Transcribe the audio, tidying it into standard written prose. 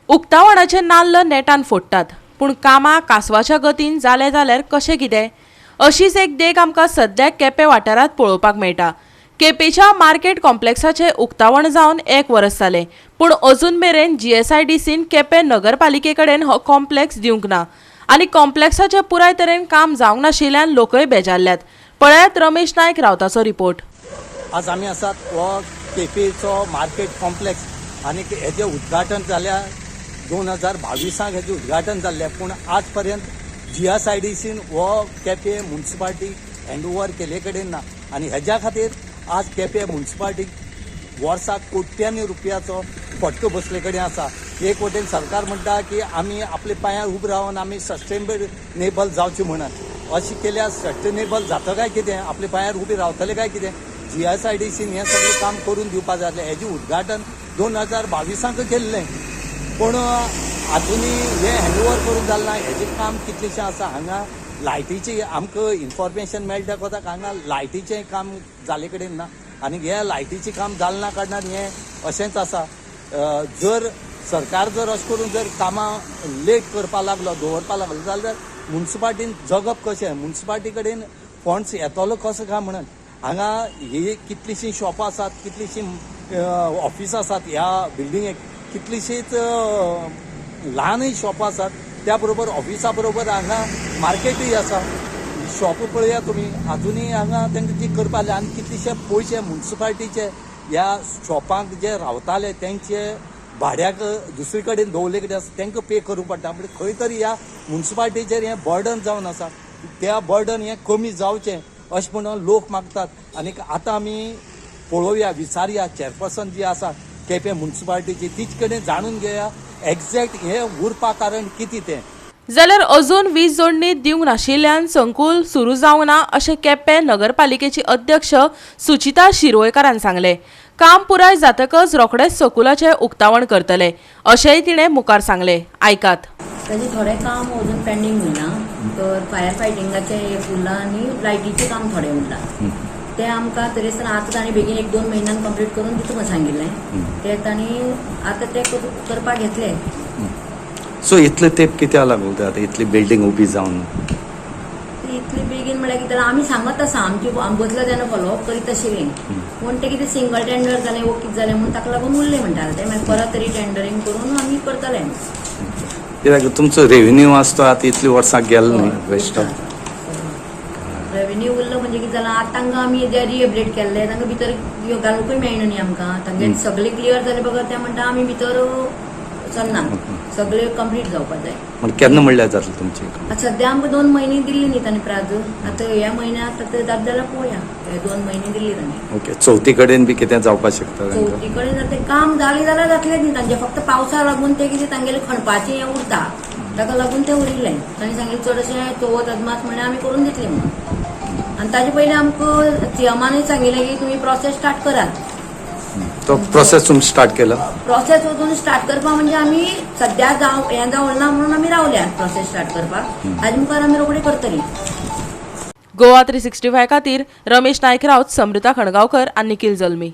उक्तावणाचे नाल्ल नेटान फोडटात, पूण कामां कासवाच्या गतीन जाले जाल्यार कशें कितें? अशीच एक देख आमकां सद्याक केपें वाठारांत पळोवपाक मेळटा। केपेच्या मार्केट कॉम्प्लेक्साचें उक्तावण जावन 1 वर्स जालें, पूण अजून मेरेन GSIDCन केपें नगरपालिके कडेन हो कॉम्प्लेक्स दिवंक ना आनी कॉम्प्लेक्साचें पुराय तरेन काम जावंक नाशिल्ल्यान लोकय बेजारल्यात। पळयात रमेश नायक रावताचो रिपोर्ट। आज आमी आसात हो केपेचो मार्केट कॉम्प्लेक्स आनी हेजें उद्घाटन जाल्या 2022 हेजें उद्घाटन जाल्लें, पूण आज पर्यंत GSIDCन हो केपें म्युनिसिपालिटी हँडओवर केले कडेन ना आनी हेज्या खातीर आज केपें म्युनिसिपालिटीक वर्साक कोट्यांनी रुपयाचो फटको बसले कडेन आसा। एक वटेन सरकार म्हणटा की आमी आपल्या पांयार उबे रावन आमी सस्टेनेबल जावचे म्हणून। अशें केल्यार सस्टेनेबल जाता काय कितें? आपल्या पांयार उबे रावतले काय कितें? GSIDCन हें सगळें काम करून दिवपाक जाय आसलें। हेजें उद्घाटन 2022 केल्लें, पूण आजुनूय हें हँडओवर करून जालें ना। हेजें काम कितलेशें आसा। हांगा लायटीची आमकां इन्फॉर्मेशन मेळटा कोताक हांगा लायटीचें काम जाले कडेन ना आनी हे लायटीचें काम जालें ना कारणान हें अशेंच आसा। जर सरकार जर अशें करून जर कामां लेट करपा लागलो, दवरपा लागलो जाल्यार म्युनिसिपालिटीन जगप कशें? म्युनिसिपालिटी कडेन फंड्स येतलो कसो काय म्हणून हांगा ही कितलीशीं शॉपां आसात, कितलीशीं ऑफिसां आसात ह्या बिल्डिंगेक, कितलीशींच ल्हानय शॉपां आसात, त्या बरोबर ऑफिसा बरोबर हांगा मार्केटूय आसा। शॉप पळया तुमी, आजुनूय हांगा तांकां कितें करपा जाय आनी कितलेशे पयशे म्युनिसिपालिटीचे ह्या शॉपांक जे रावताले तेंचे भाड्याक दुसरे कडेन दवरले कडेन आसा तांकां पे करूंक पडटा। म्हणजे खंय तरी ह्या म्युनिसिपालिटीचेर हें बर्डन जावन आसा, त्या बर्डन हें कमी जावचें अशें म्हणून लोक मागतात। आनी आतां आमी पळोवया, विचारया चेअरपर्सन जी आसा केपें म्युनिसिपालिटीची तिचे कडेन जाणून घेया एक्झॅक्ट हें उरपा कारण कितें तें। जाल्यार अजून वीज जोडणी दिवंक नाशिल्ल्यान संकूल सुरू जावंक ना अशें केपें नगरपालिकेची अध्यक्ष सुचिता शिरोयकारान सांगलें। काम पुराय जातकच रोखडेच संकुलाचें उक्तावण करतले अशेंय तिणें मुखार सांगलें। आयकात। ताजें थोडें काम अजून पेंडींग उरलां, तर फायर फायटिंगाचें एक उरलां आनी लायटीचें काम थोडें उरलां। तें आमकां तरेसर आतां ताणें बेगीन 1-2 म्हयन्यान कंप्लीट करून दिता म्हणून सांगिल्लें। तें तांणी आतां तें करपाक घेतलें। सो इतले तेंप कित्याक लागून आतां इतली बिल्डींग उबी जावन? इतली बेगीन म्हळ्यार कितें आमी सांगत आसा आमची बसलो तेन्ना फॉलोअप करीत आशिल्लीं, पूण तें कितें सिंगल टेंडर जालें वो कितें जालें म्हणून ताका लागून उरलें म्हणटाले। तें मागीर परत तरी टेंडरींग करून आमी करतले। कित्याक तुमचो रेव्हेन्यू आसा तो आतां इतली वर्सां गेलो न्ही वेस्ट ऑफ रेव्हेन्यू उरलो म्हणजे कितें जालां, आतां तांकां आमी जे रिहेबिलिटेट केल्ले तांकां भितर घालूंकूय मेळना न्ही आमकां। तांगे सगळें क्लियर जालें बगर ते म्हणटा आमी भितर चलना, सगळें कंप्लीट जावपाक जाय। पूण केन्ना म्हणल्यार जातलें तुमचें? आतां सद्या आमकां 2 म्हयने दिल्ली न्ही तांणी प्राजू। आतां ह्या म्हयन्यात आतां जाता जाल्यार पळोवया, हे 2 म्हयने दिल्ली तांणी। ओके, चवथी कडेन बी कितें जावपाक शकता? चवथी कडेन जाता काम जालें जाल्यार जातलें न्ही तांचें, फक्त पावसा लागून तें कितें तांगेलें खणपाचें हें उरता, ताका लागून तें उरिल्लें। तांणी सांगिल्लें चडशें चवथ अदमास म्हळ्यार आमी करून दितलें म्हणून। आनी ताजे पयलीं आमकां सीएमानूय सांगिल्लें की तुमी प्रोसेस स्टार्ट करात। तो प्रोसेस तुमी स्टार्ट केला? प्रोसेस वचून स्टार्ट करपाक म्हणजे आमी सद्या हें जावं ना म्हणून आमी रावल्यात प्रोसेस स्टार्ट करपाक। हाजे मुखार आमी रोखडी करतलीं। गोवा 365 खातीर रमेश नायक रावत, समृता खणगांवकर आनी निखिल जल्मी।